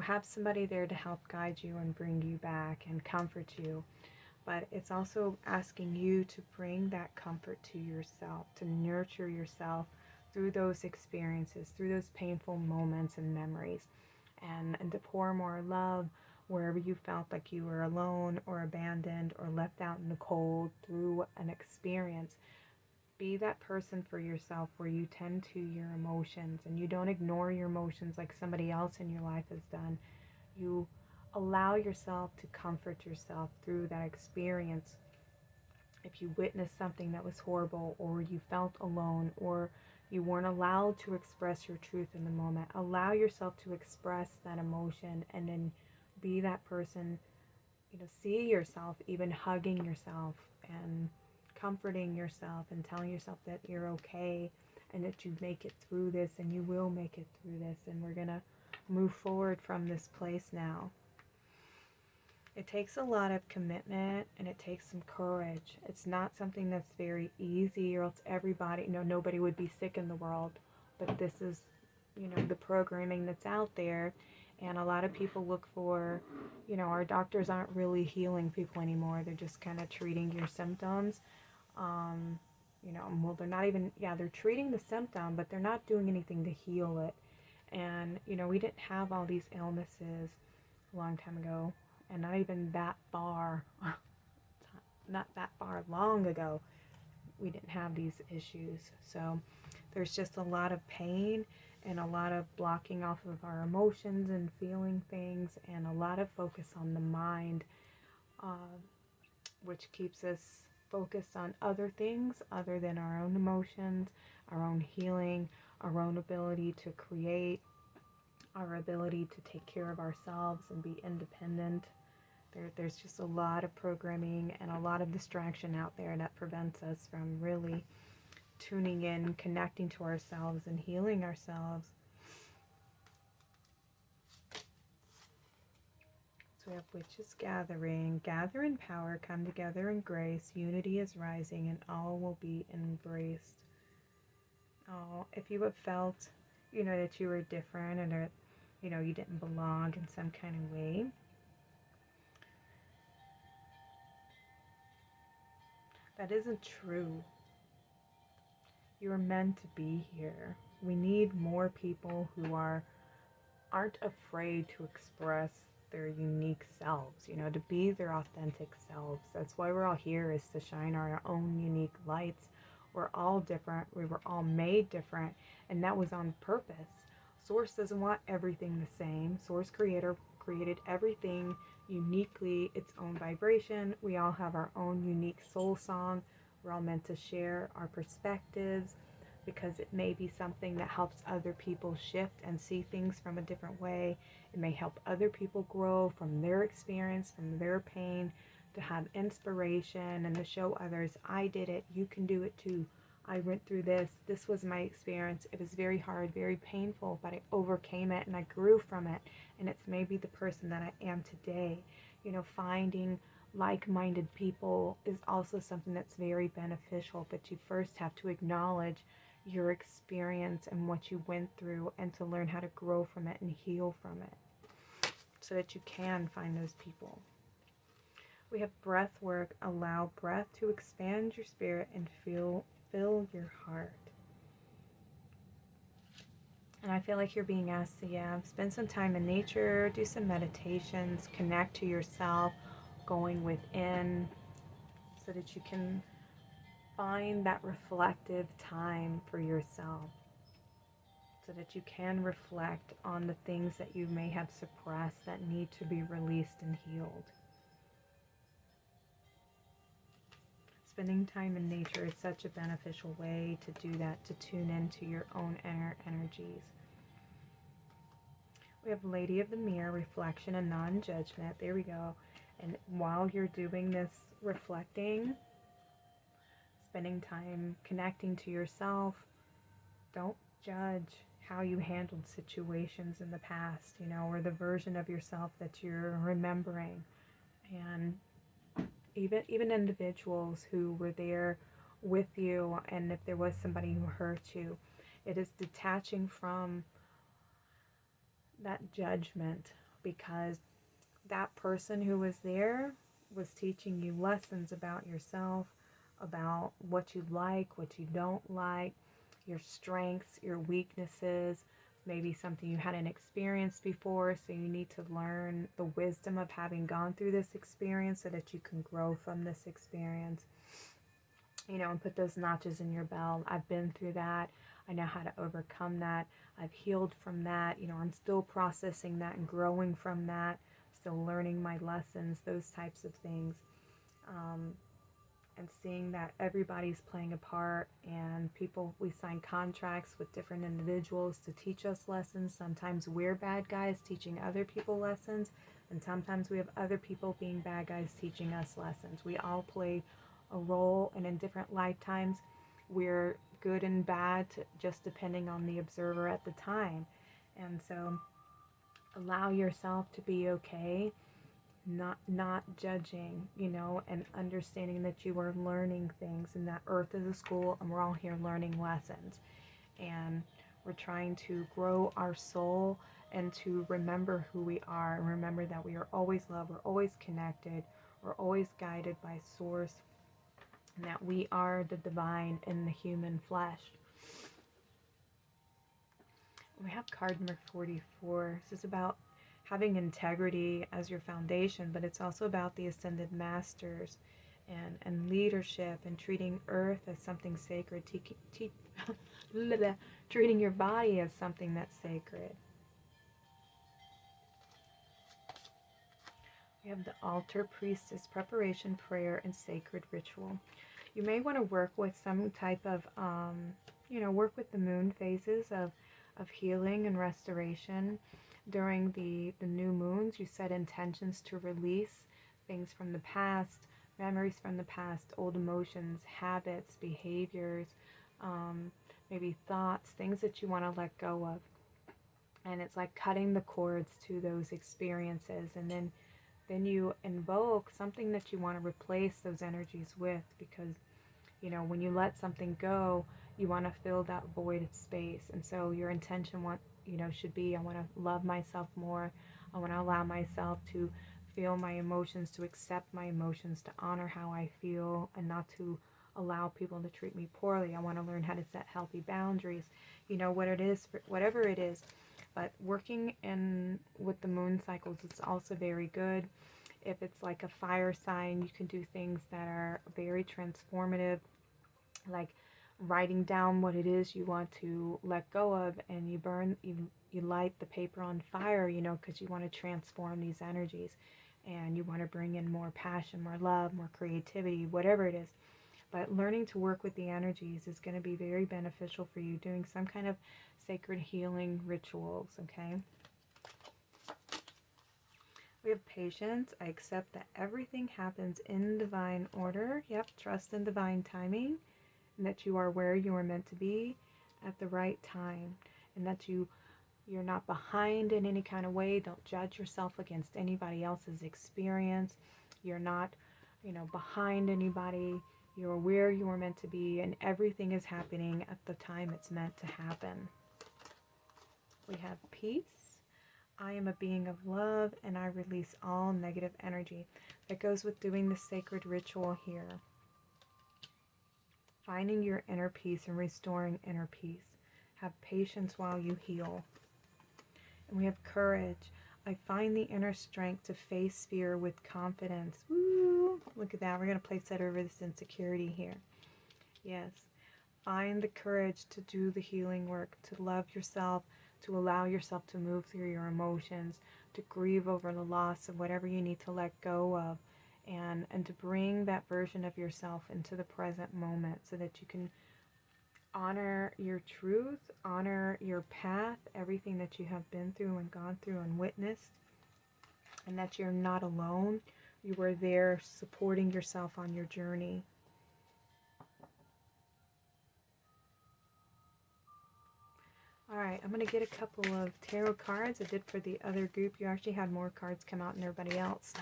have somebody there to help guide you and bring you back and comfort you. But it's also asking you to bring that comfort to yourself, to nurture yourself through those experiences, through those painful moments and memories, and to pour more love wherever you felt like you were alone or abandoned or left out in the cold through an experience. Be that person for yourself where you tend to your emotions and you don't ignore your emotions like somebody else in your life has done. You allow yourself to comfort yourself through that experience. If you witnessed something that was horrible, or you felt alone, or you weren't allowed to express your truth in the moment, allow yourself to express that emotion and then be that person. See yourself even hugging yourself and comforting yourself and telling yourself that you're okay, and that you make it through this, and you will make it through this, and we're gonna move forward from this place now. It takes a lot of commitment and it takes some courage. It's not something that's very easy, or else everybody, nobody would be sick in the world. But this is, the programming that's out there. And a lot of people look for, our doctors aren't really healing people anymore. They're just kind of treating your symptoms. Well, they're not even, they're treating the symptom, but they're not doing anything to heal it. And, we didn't have all these illnesses a long time ago. And not even that far, not that far long ago, we didn't have these issues. So there's just a lot of pain and a lot of blocking off of our emotions and feeling things, and a lot of focus on the mind, which keeps us focused on other things other than our own emotions, our own healing, our own ability to create, our ability to take care of ourselves and be independent. There's just a lot of programming and a lot of distraction out there that prevents us from really tuning in, connecting to ourselves, and healing ourselves. So we have witches gathering. Gather in power, come together in grace. Unity is rising and all will be embraced. Oh, if you have felt, that you were different, and that, you didn't belong in some kind of way, that isn't true. You are meant to be here. We need more people who aren't afraid to express their unique selves, to be their authentic selves. That's why we're all here, is to shine our own unique lights. We're all different. We were all made different, and that was on purpose. Source doesn't want everything the same. Source Creator created everything uniquely, its own vibration. We all have our own unique soul song. We're all meant to share our perspectives, because it may be something that helps other people shift and see things from a different way. It may help other people grow from their experience, from their pain, to have inspiration and to show others, I did it, you can do it too. I went through this. This was my experience. It was very hard, very painful, but I overcame it and I grew from it. And it's maybe the person that I am today. Finding like-minded people is also something that's very beneficial, but you first have to acknowledge your experience and what you went through, and to learn how to grow from it and heal from it, so that you can find those people. We have breath work. Allow breath to expand your spirit and fill your heart. And I feel like you're being asked to spend some time in nature, do some meditations, connect to yourself, going within, so that you can find that reflective time for yourself, so that you can reflect on the things that you may have suppressed that need to be released and healed. Spending time in nature is such a beneficial way to do that, to tune into your own inner energies. We have Lady of the Mirror, reflection and non-judgment. There we go. And while you're doing this reflecting, spending time connecting to yourself, don't judge how you handled situations in the past, or the version of yourself that you're remembering. And even individuals who were there with you, and if there was somebody who hurt you, it is detaching from that judgment, because that person who was there was teaching you lessons about yourself, about what you like, what you don't like, your strengths, your weaknesses, maybe something you hadn't experienced before, so you need to learn the wisdom of having gone through this experience so that you can grow from this experience, and put those notches in your belt. I've been through that. I know how to overcome that. I've healed from that. I'm still processing that and growing from that, still learning my lessons, those types of things. And seeing that everybody's playing a part, and we sign contracts with different individuals to teach us lessons. Sometimes we're bad guys teaching other people lessons, and sometimes we have other people being bad guys teaching us lessons. We all play a role, and in different lifetimes we're good and bad, just depending on the observer at the time. And so allow yourself to be okay, not judging, and understanding that you are learning things, and that earth is a school and we're all here learning lessons. And we're trying to grow our soul and to remember who we are, and remember that we are always loved, we're always connected, we're always guided by source, and that we are the divine in the human flesh. We have card number 44. This is about having integrity as your foundation, but it's also about the ascended masters and leadership, and treating earth as something sacred, treating your body as something that's sacred. We have the altar, priestess, preparation, prayer, and sacred ritual. You may want to work with some type of, work with the moon phases of healing and restoration. During the new moons, you set intentions to release things from the past, memories from the past, old emotions, habits, behaviors, maybe thoughts, things that you want to let go of. And it's like cutting the cords to those experiences, and then you invoke something that you want to replace those energies with, because when you let something go, you want to fill that voided space. And so your intention should be, I want to love myself more, I want to allow myself to feel my emotions, to accept my emotions, to honor how I feel, and not to allow people to treat me poorly. I want to learn how to set healthy boundaries, whatever it is. But working with the moon cycles is also very good. If it's like a fire sign, you can do things that are very transformative, like writing down what it is you want to let go of, and you light the paper on fire, because you want to transform these energies, and you want to bring in more passion, more love, more creativity, whatever it is. But learning to work with the energies is going to be very beneficial for you, doing some kind of sacred healing rituals, okay? We have patience. I accept that everything happens in divine order. Yep, trust in divine timing, and that you are where you are meant to be at the right time, and that you're not behind in any kind of way. Don't judge yourself against anybody else's experience. You're not, behind anybody. You're where you are meant to be, and everything is happening at the time it's meant to happen. We have peace. I am a being of love, and I release all negative energy. That goes with doing the sacred ritual here. Finding your inner peace and restoring inner peace. Have patience while you heal. And we have courage. I find the inner strength to face fear with confidence. Woo! Look at that. We're going to place that over this insecurity here. Yes. Find the courage to do the healing work, to love yourself, to allow yourself to move through your emotions, to grieve over the loss of whatever you need to let go of, and to bring that version of yourself into the present moment, so that you can honor your truth, honor your path, everything that you have been through and gone through and witnessed, and that you're not alone. You are there supporting yourself on your journey. Alright, I'm going to get a couple of tarot cards. I did for the other group. You actually had more cards come out than everybody else.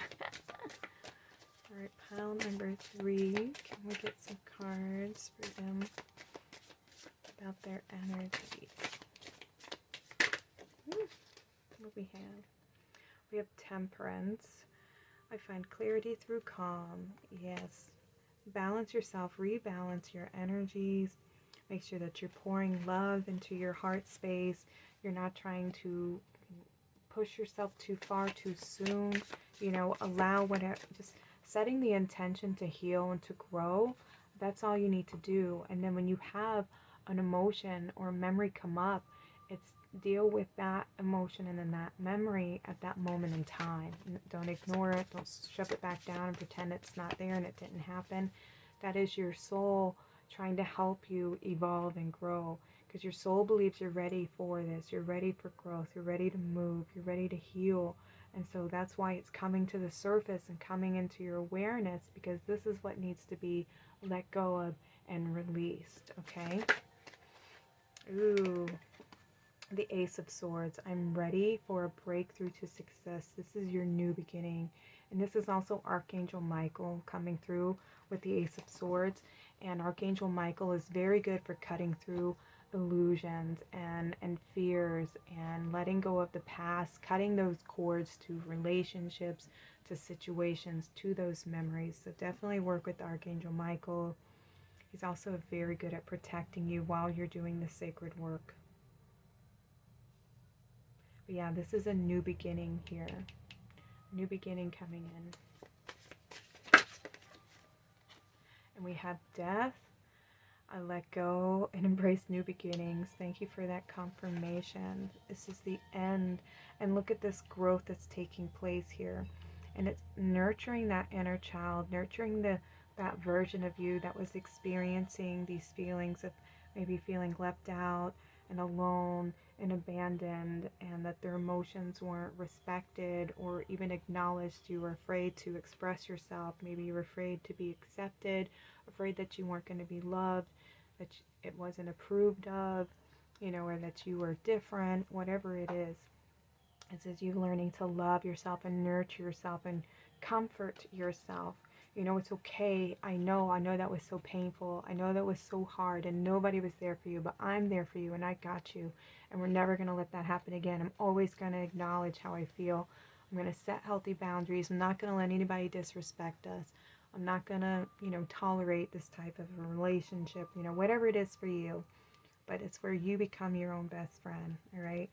Alright, pile number 3. Can we get some cards for them about their energies? What do we have? We have temperance. I find clarity through calm. Yes. Balance yourself. Rebalance your energies. Make sure that you're pouring love into your heart space. You're not trying to push yourself too far too soon. Allow whatever, just setting the intention to heal and to grow. That's all you need to do. And then when you have an emotion or memory come up, it's deal with that emotion and then that memory at that moment in time. Don't ignore it. Don't shove it back down and pretend it's not there and it didn't happen. That is your soul trying to help you evolve and grow, because your soul believes you're ready for this. You're ready for growth. You're ready to move. You're ready to heal. And so that's why it's coming to the surface and coming into your awareness, because this is what needs to be let go of and released, okay? Ooh, the Ace of Swords. I'm ready for a breakthrough to success. This is your new beginning. And this is also Archangel Michael coming through with the Ace of Swords. And Archangel Michael is very good for cutting through illusions and fears and letting go of the past, cutting those cords to relationships, to situations, to those memories. So definitely work with Archangel Michael. He's also very good at protecting you while you're doing the sacred work. But yeah, this is a new beginning here. New beginning coming in. And we have death. I let go and embrace new beginnings. Thank you for that confirmation. This is the end. And look at this growth that's taking place here. And it's nurturing that inner child, nurturing that version of you that was experiencing these feelings of maybe feeling left out and alone and abandoned, and that their emotions weren't respected or even acknowledged. You were afraid to express yourself. Maybe you were afraid to be accepted, afraid that you weren't going to be loved, that it wasn't approved of, or that you were different, whatever it is. It says you learning to love yourself and nurture yourself and comfort yourself. It's okay. I know that was so painful. I know that was so hard and nobody was there for you, but I'm there for you and I got you. And we're never going to let that happen again. I'm always going to acknowledge how I feel. I'm going to set healthy boundaries. I'm not going to let anybody disrespect us. I'm not going to, tolerate this type of a relationship, whatever it is for you. But it's where you become your own best friend, all right?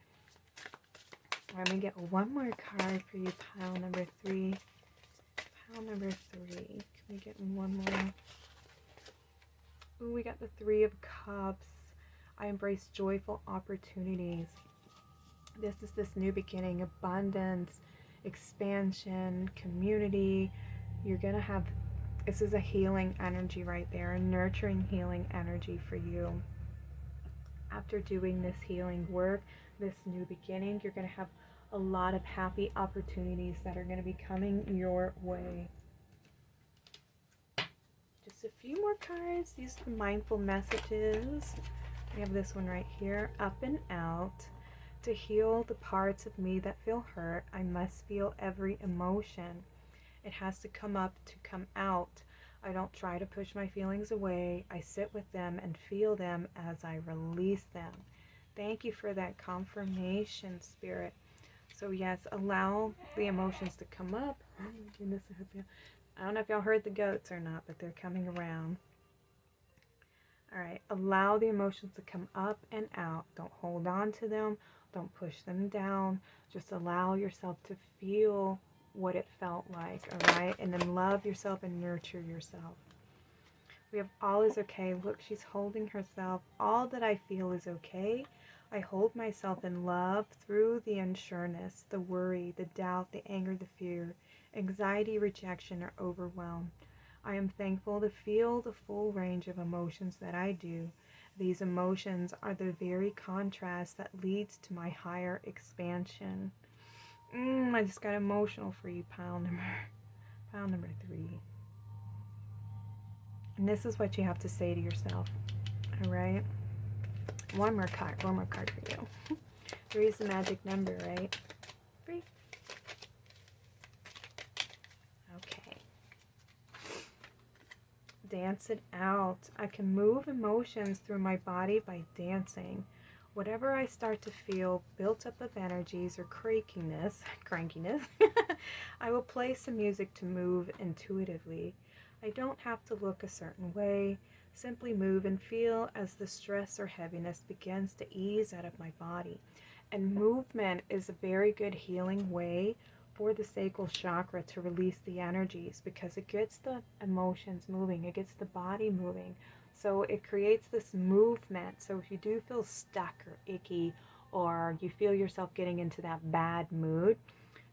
Let me get one more card for you, pile number 3. Pile number 3. Can we get one more? Ooh, we got the 3 of Cups. I embrace joyful opportunities. This is this new beginning, abundance, expansion, community. You're going to have, this is a healing energy right there, a nurturing healing energy for you. After doing this healing work, this new beginning, you're going to have a lot of happy opportunities that are going to be coming your way. Just a few more cards. These are the mindful messages. We have this one right here. Up and out. To heal the parts of me that feel hurt, I must feel every emotion. It has to come up to come out. I don't try to push my feelings away. I sit with them and feel them as I release them. Thank you for that confirmation, Spirit. So yes, allow the emotions to come up. Oh my goodness, I don't know if y'all heard the goats or not, but they're coming around. All right, allow the emotions to come up and out. Don't hold on to them. Don't push them down. Just allow yourself to feel what it felt like, all right? And then love yourself and nurture yourself. We have all is okay. Look, she's holding herself. All that I feel is okay. I hold myself in love through the unsureness, the worry, the doubt, the anger, the fear, anxiety, rejection, or overwhelm. I am thankful to feel the full range of emotions that I do. These emotions are the very contrast that leads to my higher expansion. I just got emotional for you, pile number 3. And this is what you have to say to yourself, all right? One more card for you. 3 is the magic number, right? 3. Okay. Dance it out. I can move emotions through my body by dancing. Whatever I start to feel built up of energies or crankiness, I will play some music to move intuitively. I don't have to look a certain way. Simply move and feel as the stress or heaviness begins to ease out of my body. And movement is a very good healing way for the sacral chakra to release the energies, because it gets the emotions moving, it gets the body moving. So it creates this movement. So if you do feel stuck or icky, or you feel yourself getting into that bad mood,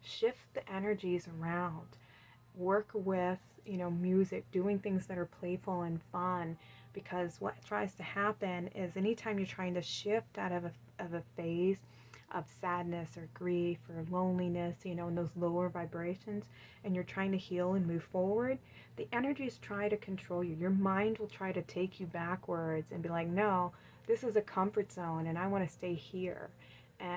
shift the energies around. Work with, music, doing things that are playful and fun, because what tries to happen is anytime you're trying to shift out of a phase of sadness or grief or loneliness, in those lower vibrations, and you're trying to heal and move forward, the energies try to control you. Your mind will try to take you backwards and be like, no, this is a comfort zone and I want to stay here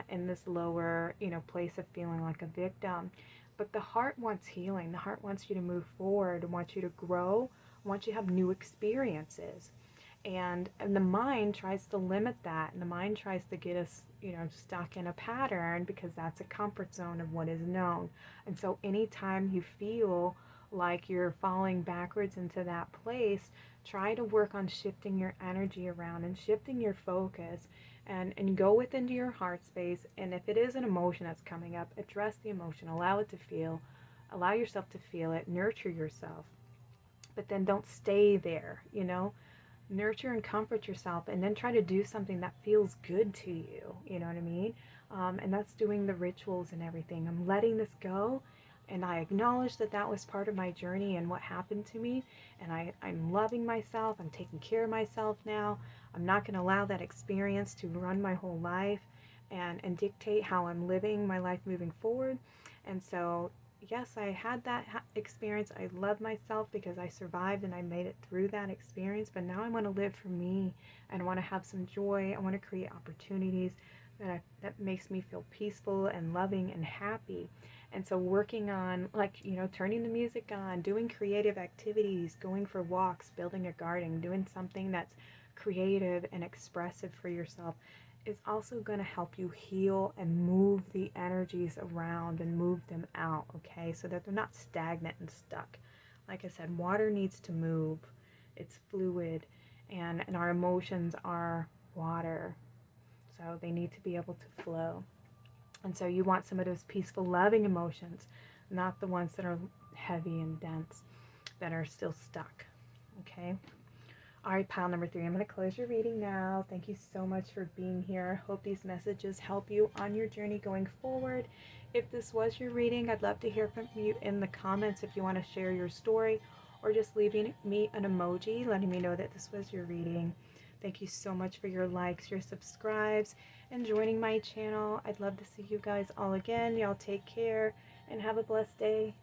in this lower, place of feeling like a victim. But the heart wants healing. The heart wants you to move forward, wants you to grow, wants you to have new experiences. And the mind tries to limit that, and the mind tries to get us, stuck in a pattern, because that's a comfort zone of what is known. And so anytime you feel like you're falling backwards into that place, try to work on shifting your energy around and shifting your focus, and go within your heart space. And if it is an emotion that's coming up, address the emotion, allow it to feel, allow yourself to feel it, nurture yourself, but then don't stay there. Nurture and comfort yourself, and then try to do something that feels good to you. You know what I mean? And that's doing the rituals and everything. I'm letting this go, and I acknowledge that that was part of my journey and what happened to me. And I'm loving myself. I'm taking care of myself now. I'm not going to allow that experience to run my whole life and dictate how I'm living my life moving forward. And so yes, I had that experience. I love myself because I survived and I made it through that experience. But now I want to live for me, and I want to have some joy. I want to create opportunities that makes me feel peaceful and loving and happy. And so working on, like, turning the music on, doing creative activities, going for walks, building a garden, doing something that's creative and expressive for yourself, is also going to help you heal and move the energies around and move them out, okay? So that they're not stagnant and stuck. Like I said, water needs to move. It's fluid, and our emotions are water. So they need to be able to flow. And so you want some of those peaceful, loving emotions, not the ones that are heavy and dense, that are still stuck, okay? All right, pile number 3, I'm going to close your reading now. Thank you so much for being here. Hope these messages help you on your journey going forward. If this was your reading, I'd love to hear from you in the comments if you want to share your story, or just leaving me an emoji letting me know that this was your reading. Thank you so much for your likes, your subscribes, and joining my channel. I'd love to see you guys all again. Y'all take care and have a blessed day.